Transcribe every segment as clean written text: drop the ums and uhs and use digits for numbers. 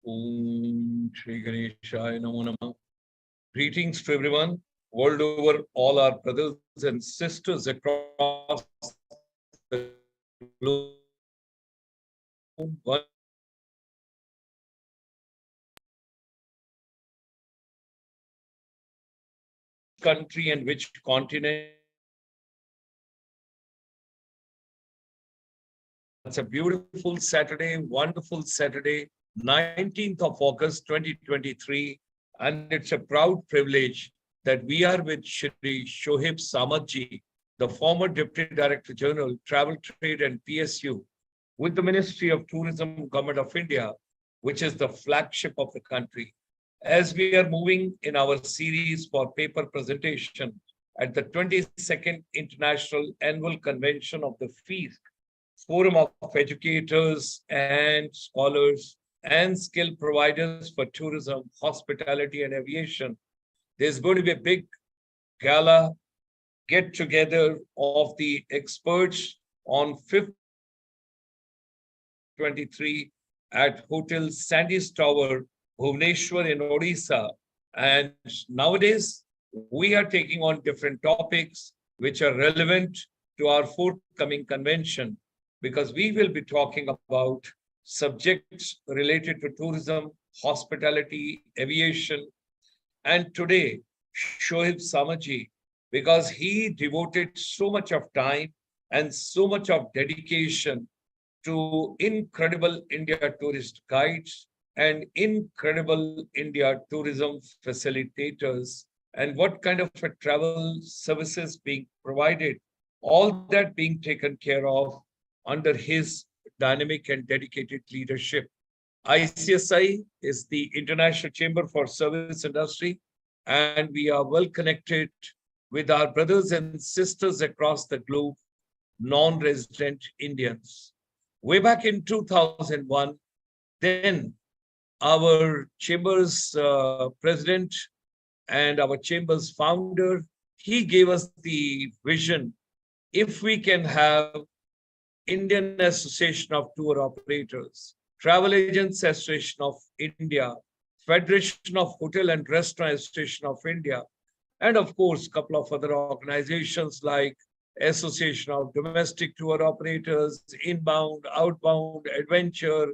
Om Shri Ganeshaya Namo Namah. Greetings to everyone, world over, all our brothers and sisters across the globe. Country and which continent. It's a beautiful Saturday, wonderful Saturday, 19th of August 2023, and it's a proud privilege that we are with Shri Shoeb Samad ji, the former Deputy Director General, Travel, Trade and PSU, with the Ministry of Tourism, Government of India, which is the flagship of the country. As we are moving in our series for paper presentation at the 22nd International Annual Convention of the FEAST, Forum of Educators and Scholars and Skill Providers for Tourism, Hospitality and Aviation, there's going to be a big gala get-together of the experts on 5th 23 at Hotel Sandy's Tower, Bhubaneswar in Odisha. And nowadays, we are taking on different topics which are relevant to our forthcoming convention, because we will be talking about subjects related to tourism, hospitality, aviation. And today, Shoeb Samad ji, because he devoted so much of time and so much of dedication to incredible India tourist guides and incredible India tourism facilitators, and what kind of a travel services being provided, all that being taken care of under his dynamic and dedicated leadership. ICSI is the International Chamber for Service Industry, and we are well connected with our brothers and sisters across the globe, non-resident Indians. Way back in 2001, then our Chamber's president and our Chamber's founder, he gave us the vision, if we can have Indian Association of Tour Operators, Travel Agents Association of India, Federation of Hotel and Restaurant Association of India, and of course, a couple of other organizations like Association of Domestic Tour Operators, Inbound, Outbound, Adventure,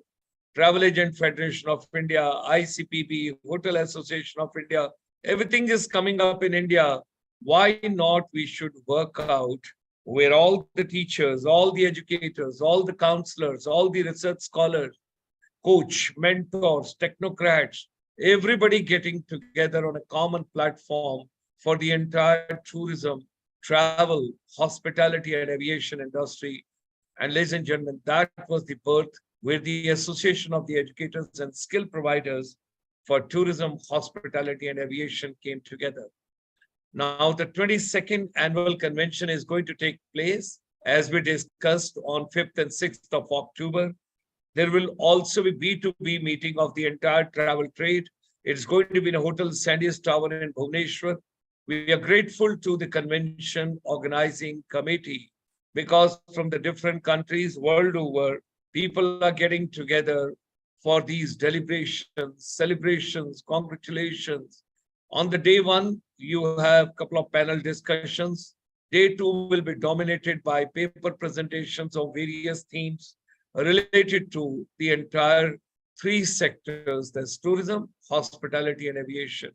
Travel Agent Federation of India, ICPB, Hotel Association of India. Everything is coming up in India. Why not we should work out where all the teachers, all the educators, all the counselors, all the research scholars, coach, mentors, technocrats, everybody getting together on a common platform for the entire tourism, travel, hospitality and aviation industry. And ladies and gentlemen, that was the birth where the Association of the Educators and Skill Providers for Tourism, Hospitality and Aviation came together. Now, the 22nd annual convention is going to take place, as we discussed, on 5th and 6th of October. There will also be B2B meeting of the entire travel trade. It's going to be in a Hotel Sandy's Tower in Bhubaneswar. We are grateful to the convention organizing committee, because from the different countries world over, people are getting together for these deliberations, celebrations, congratulations. On the day one, you have a couple of panel discussions. Day two will be dominated by paper presentations of various themes related to the entire three sectors, that's tourism, hospitality, and aviation.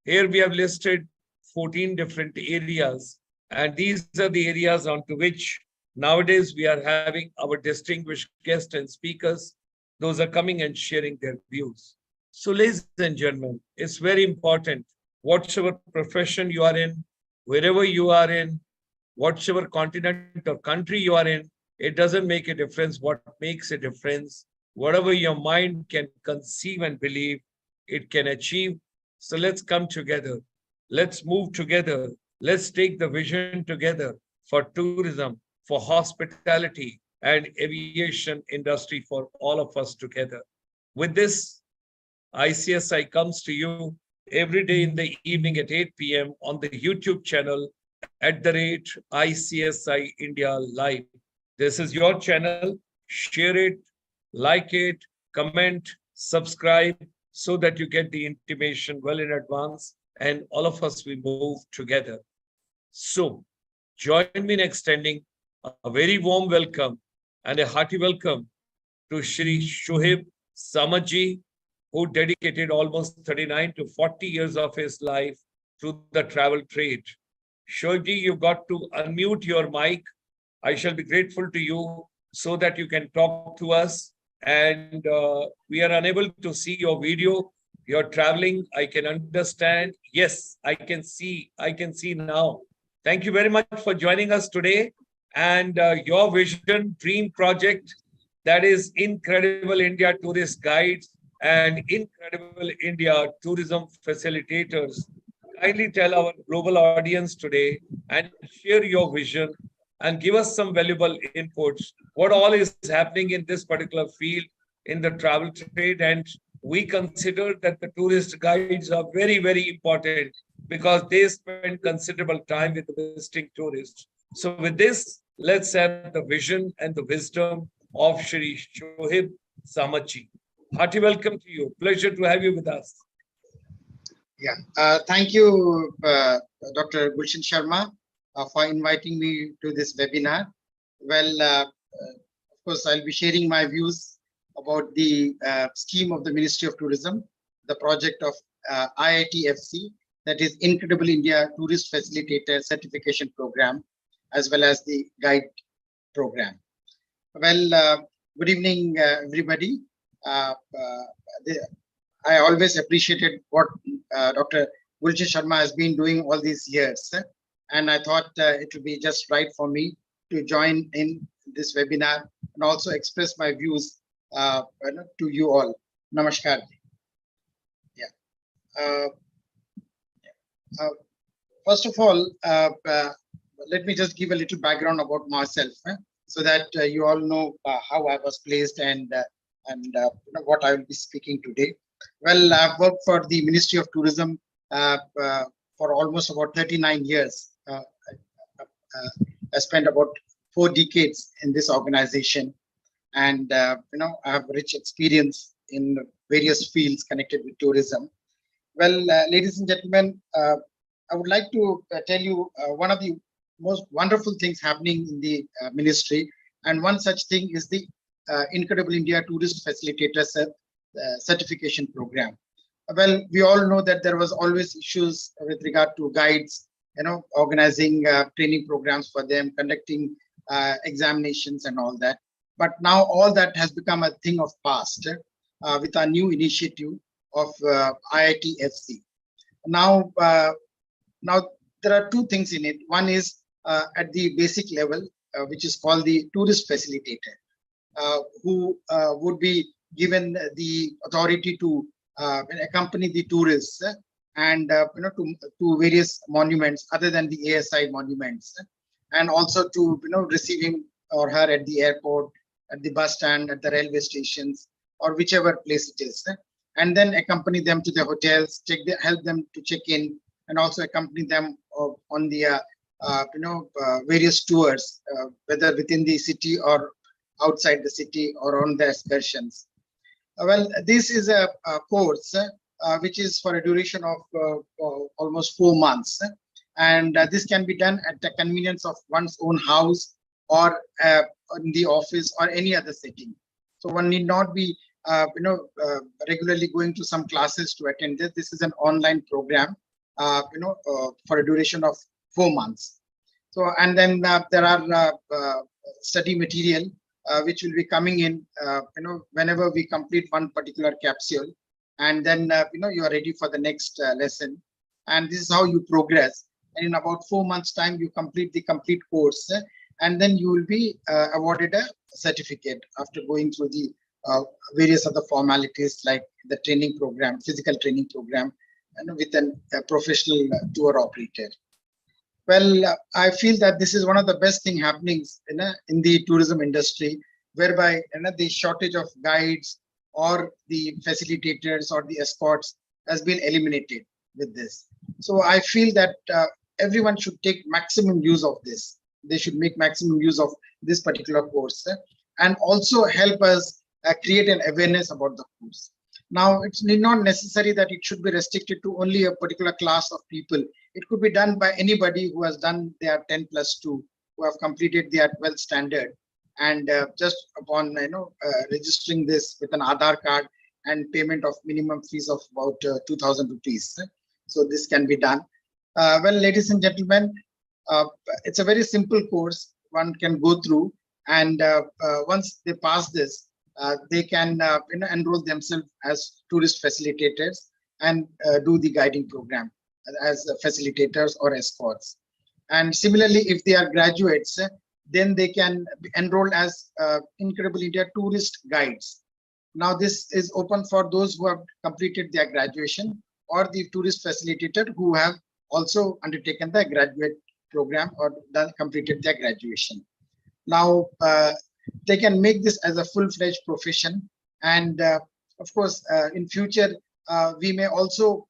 Here we have listed 14 different areas, and these are the areas onto which nowadays we are having our distinguished guests and speakers. Those are coming and sharing their views. So ladies and gentlemen, it's very important, whatever profession you are in, wherever you are in, whatever continent or country you are in, it doesn't make a difference. What makes a difference, whatever your mind can conceive and believe, it can achieve. So let's come together. Let's move together. Let's take the vision together for tourism, for hospitality and aviation industry for all of us together. With this, ICSI comes to you every day in the evening at 8 p.m. on the YouTube channel @ICSI India Live. This is your channel. Share it, like it, comment, subscribe so that you get the intimation well in advance, and all of us we move together. So join me in extending a very warm welcome and a hearty welcome to Shri Shoeb Samad ji, who dedicated almost 39 to 40 years of his life to the travel trade. Shoeb ji, you've got to unmute your mic. I shall be grateful to you so that you can talk to us. And we are unable to see your video. You're traveling. I can understand. Yes, I can see. I can see now. Thank you very much for joining us today. And your vision, dream project, that is Incredible India Tourist Guides and Incredible India Tourism Facilitators. Kindly tell our global audience today and share your vision and give us some valuable inputs. What all is happening in this particular field in the travel trade? And we consider that the tourist guides are very, very important because they spend considerable time with the visiting tourists. So with this, let's have the vision and the wisdom of Shri Shoeb Samad ji. Hearty welcome to you. Pleasure to have you with us. Yeah, thank you, Dr. Gulshan Sharma, for inviting me to this webinar. Well, of course, I'll be sharing my views about the scheme of the Ministry of Tourism, the project of IITFC, that is Incredible India Tourist Facilitator Certification Program, as well as the Guide Program. Well, good evening, everybody. I always appreciated what Dr. Gulshan Sharma has been doing all these years. And I thought it would be just right for me to join in this webinar and also express my views to you all. Namaskar. Yeah. First of all, let me just give a little background about myself so that you all know how I was placed and what I will be speaking today. Well, I've worked for the Ministry of Tourism for almost about 39 years. I spent about 4 decades in this organization, and I have rich experience in various fields connected with tourism. Well, ladies and gentlemen, I would like to tell you one of the most wonderful things happening in the ministry, and one such thing is the Incredible India Tourist Facilitator Certification Program. Well, we all know that there was always issues with regard to guides, organizing training programs for them, conducting examinations and all that. But now all that has become a thing of past with our new initiative of IITFC. Now there are 2 things in it. One is at the basic level, which is called the tourist facilitator, who would be given the authority to accompany the tourists and to various monuments other than the ASI monuments, and also to receive him or her at the airport, at the bus stand, at the railway stations, or whichever place it is, and then accompany them to the hotels, help them to check in, and also accompany them on the various tours, whether within the city or outside the city or on the excursions. Well, this is a course which is for a duration of almost 4 months, and this can be done at the convenience of one's own house or in the office or any other setting. So one need not be regularly going to some classes to attend this. This is an online program, for a duration of 4 months. So, and then there are study material which will be coming in, whenever we complete one particular capsule, and then you are ready for the next lesson. And this is how you progress. And in about 4 months' time, you complete the complete course, and then you will be awarded a certificate after going through the various other formalities like the training program, physical training program, and with a professional tour operator. Well, I feel that this is one of the best thing happenings in the tourism industry, whereby the shortage of guides or the facilitators or the escorts has been eliminated with this. So I feel that everyone should take maximum use of this. They should make maximum use of this particular course and also help us create an awareness about the course. Now, it's not necessary that it should be restricted to only a particular class of people. It could be done by anybody who has done their 10+2, who have completed their 12th standard, and just upon registering this with an Aadhaar card and payment of minimum fees of about 2,000 rupees. So this can be done. Well, ladies and gentlemen, it's a very simple course one can go through, and once they pass this, they can enroll themselves as tourist facilitators and do the guiding program as facilitators or escorts. And similarly, if they are graduates, then they can be enrolled as Incredible India tourist guides. Now, this is open for those who have completed their graduation or the tourist facilitator who have also undertaken the graduate program or completed their graduation. Now, they can make this as a full-fledged profession. And of course, in future, we may also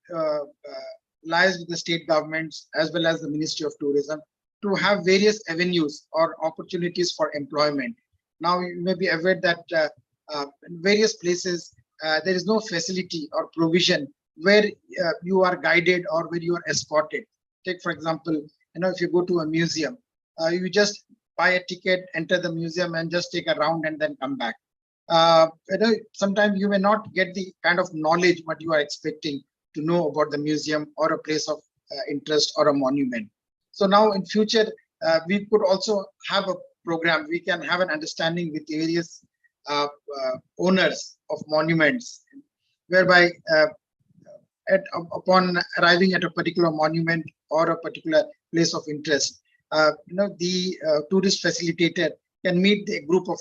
liaise with the state governments as well as the Ministry of Tourism to have various avenues or opportunities for employment. Now, you may be aware that in various places, there is no facility or provision where you are guided or where you are escorted. Take, for example, if you go to a museum, you just buy a ticket, enter the museum, and just take a round and then come back. Sometimes you may not get the kind of knowledge what you are expecting to know about the museum or a place of interest or a monument. So now in future, we could also have a program. We can have an understanding with various owners of monuments, whereby upon arriving at a particular monument or a particular place of interest, the tourist facilitator can meet a group of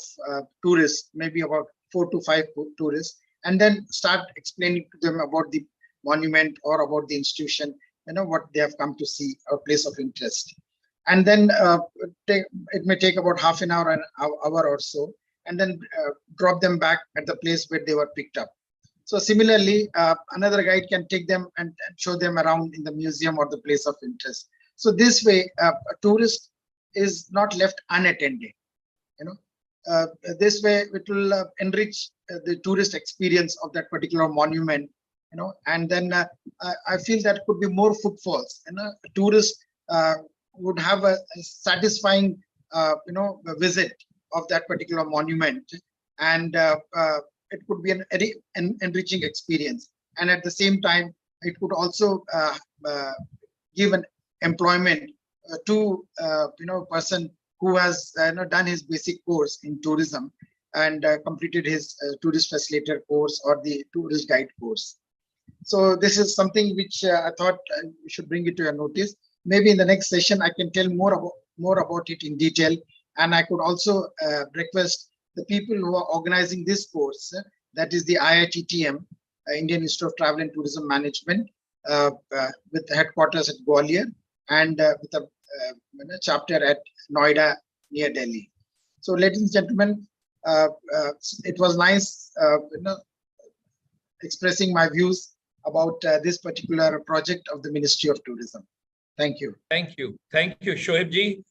tourists, maybe about 4 to 5 tourists, and then start explaining to them about the monument or about the institution, what they have come to see, or place of interest. And then it may take about half an hour, an hour or so, and then drop them back at the place where they were picked up. So similarly, another guide can take them and show them around in the museum or the place of interest. So this way, a tourist is not left unattended. This way, it will enrich the tourist experience of that particular monument. And then I feel that could be more footfalls. Tourists would have a satisfying, visit of that particular monument, and it could be an enriching experience. And at the same time, it could also give an employment to a person who has done his basic course in tourism and completed his tourist facilitator course or the tourist guide course. So this is something which I thought we should bring it to your notice. Maybe in the next session, I can tell more about it in detail. And I could also request the people who are organizing this course, that is the IITTM, Indian Institute of Travel and Tourism Management, with headquarters at Gwalior and with a chapter at Noida near Delhi. So, ladies and gentlemen, it was nice expressing my views about this particular project of the Ministry of Tourism. Thank you. Thank you. Thank you, Shoeb ji.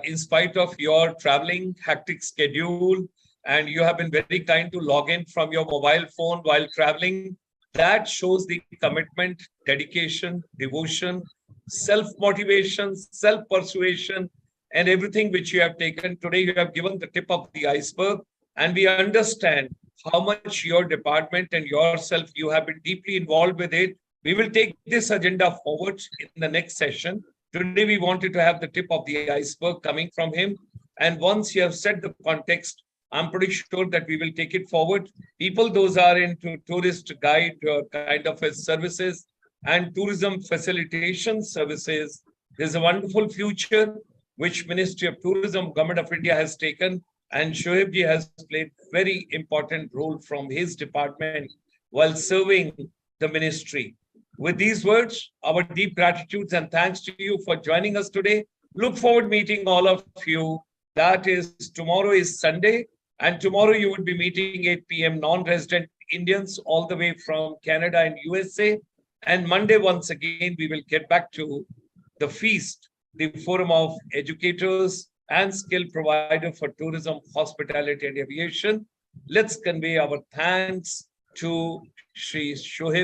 In spite of your traveling hectic schedule, and you have been very kind to log in from your mobile phone while traveling, that shows the commitment, dedication, devotion, self-motivation, self-persuasion, and everything which you have taken. Today, you have given the tip of the iceberg, and we understand how much your department and yourself, you have been deeply involved with it. We will take this agenda forward in the next session. Today, we wanted to have the tip of the iceberg coming from him. And once you have set the context, I'm pretty sure that we will take it forward. People, those are into tourist guide kind of services and tourism facilitation services, there's a wonderful future which Ministry of Tourism, Government of India has taken, and Shoeb ji has played very important role from his department while serving the ministry. With these words, our deep gratitude and thanks to you for joining us today. Look forward meeting all of you. That is, tomorrow is Sunday, and tomorrow you will be meeting 8 p.m. non-resident Indians all the way from Canada and USA. And Monday, once again, we will get back to the feast, the forum of educators and skill provider for tourism, hospitality, and aviation. Let's convey our thanks to Shri Shoeb